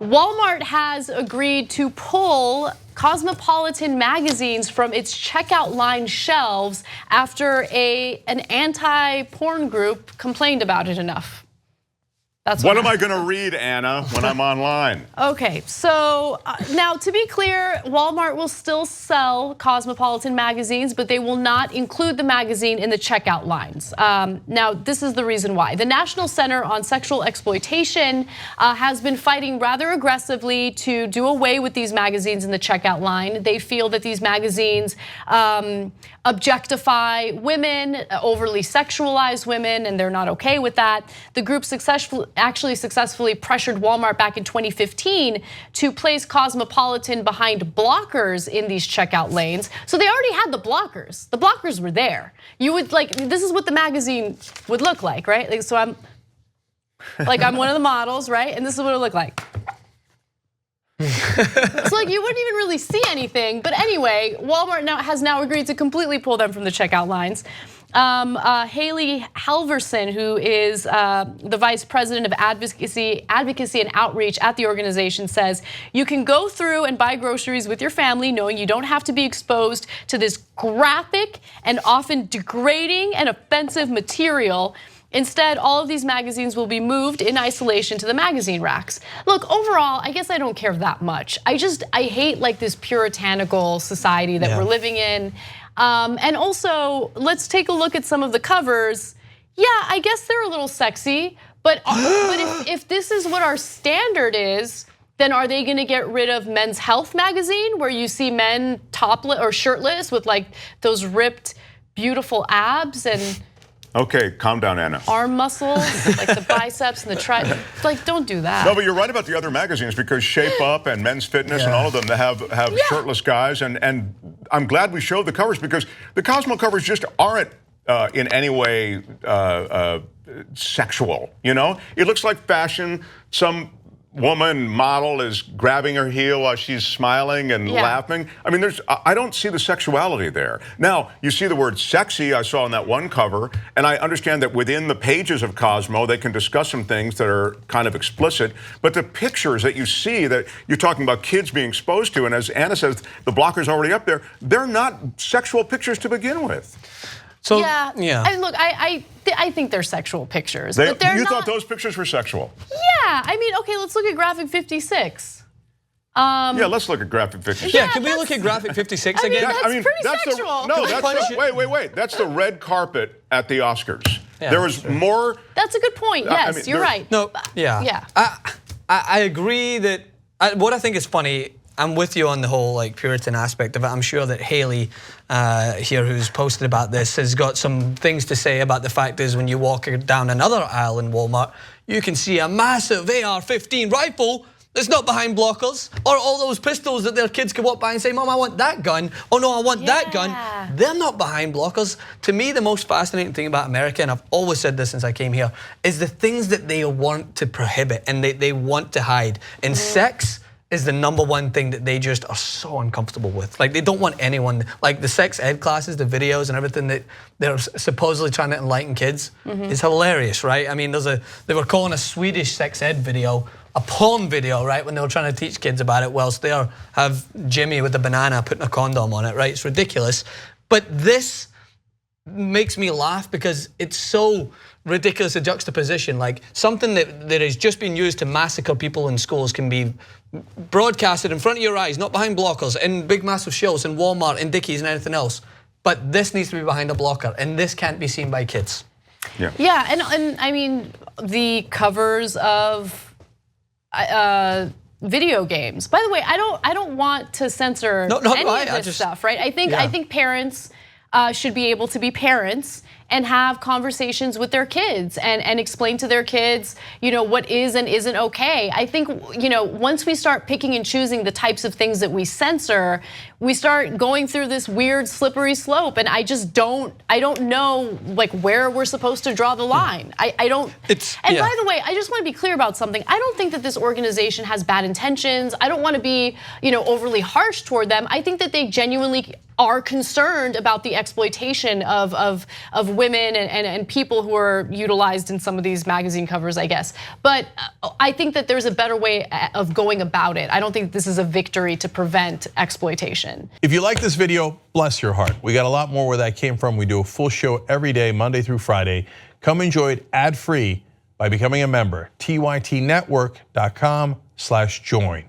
Walmart has agreed to pull Cosmopolitan magazines from its checkout line shelves after an anti-porn group complained about it enough. That's what am I going to read, Anna, when I'm online? Okay, so now to be clear, Walmart will still sell Cosmopolitan magazines, but they will not include the magazine in the checkout lines. Now, this is the reason why. The National Center on Sexual Exploitation has been fighting rather aggressively to do away with these magazines in the checkout line. They feel that these magazines objectify women, overly sexualize women, and they're not okay with that. The group actually successfully pressured Walmart back in 2015 to place Cosmopolitan behind blockers in these checkout lanes. So they already had the blockers. The blockers were there. You would this is what the magazine would look like, right? Like, so I'm one of the models, right? And this is what it looked like. So you wouldn't even really see anything. But anyway, Walmart has now agreed to completely pull them from the checkout lines. Haley Halverson, who is the vice president of advocacy and outreach at the organization, says you can go through and buy groceries with your family knowing you don't have to be exposed to this graphic and often degrading and offensive material. Instead, all of these magazines will be moved in isolation to the magazine racks. Look, overall, I guess I don't care that much. I hate this puritanical society that we're living in. And also, let's take a look at some of the covers. Yeah, I guess they're a little sexy, but if this is what our standard is, then are they gonna get rid of Men's Health magazine where you see men topless or shirtless with those ripped, beautiful abs and okay, calm down, Anna. Arm muscles, like the biceps and the triceps. Don't do that. No, but you're right about the other magazines because Shape Up and Men's Fitness and all of them have shirtless guys. And I'm glad we showed the covers because the Cosmo covers just aren't in any way sexual. You know, it looks like fashion. Some woman model is grabbing her heel while she's smiling and laughing. I mean, I don't see the sexuality there. Now, you see the word sexy I saw on that one cover, and I understand that within the pages of Cosmo, they can discuss some things that are kind of explicit, but the pictures that you see that you're talking about kids being exposed to, and as Anna says, the blocker's already up there, they're not sexual pictures to begin with. So, yeah. I mean, look, I think they're sexual pictures, but they're You thought those pictures were sexual? Yeah, I mean, okay, let's look at graphic 56. Yeah, let's look at graphic 56. Yeah, can we look at graphic 56 again? That's pretty sexual. Wait. That's the red carpet at the Oscars. Yeah, there was more. That's a good point. Yes, you're right. No, yeah. I agree that what I think is funny. I'm with you on the whole Puritan aspect of it. I'm sure that Haley here, who's posted about this, has got some things to say about the fact is when you walk down another aisle in Walmart, you can see a massive AR-15 rifle that's not behind blockers, or all those pistols that their kids can walk by and say, Mom, I want that gun. Oh no, I want that gun. They're not behind blockers. To me, the most fascinating thing about America, and I've always said this since I came here, is the things that they want to prohibit and they want to hide. And sex is the #1 thing that they just are so uncomfortable with. They don't want anyone, the sex ed classes, the videos and everything that they're supposedly trying to enlighten kids is hilarious, right? I mean, they were calling a Swedish sex ed video a porn video, right? When they were trying to teach kids about it, whilst they have Jimmy with a banana putting a condom on it, right? It's ridiculous. But this makes me laugh because it's so ridiculous a juxtaposition. Something that has just been used to massacre people in schools can be broadcasted in front of your eyes, not behind blockers, in big massive shows, in Walmart, in Dickies and anything else. But this needs to be behind a blocker, and this can't be seen by kids. Yeah, and I mean, the covers of video games. By the way, I don't want to censor any of this stuff, right? I think parents should be able to be parents and have conversations with their kids and explain to their kids, what is and isn't okay. I think, once we start picking and choosing the types of things that we censor, we start going through this weird slippery slope, and I don't know where we're supposed to draw the line. I don't. By the way, I just want to be clear about something. I don't think that this organization has bad intentions. I don't want to be, overly harsh toward them. I think that they genuinely are concerned about the exploitation of women and people who are utilized in some of these magazine covers, I guess. But I think that there's a better way of going about it. I don't think this is a victory to prevent exploitation. If you like this video, bless your heart. We got a lot more where that came from. We do a full show every day, Monday through Friday. Come enjoy it ad-free by becoming a member, tytnetwork.com/join.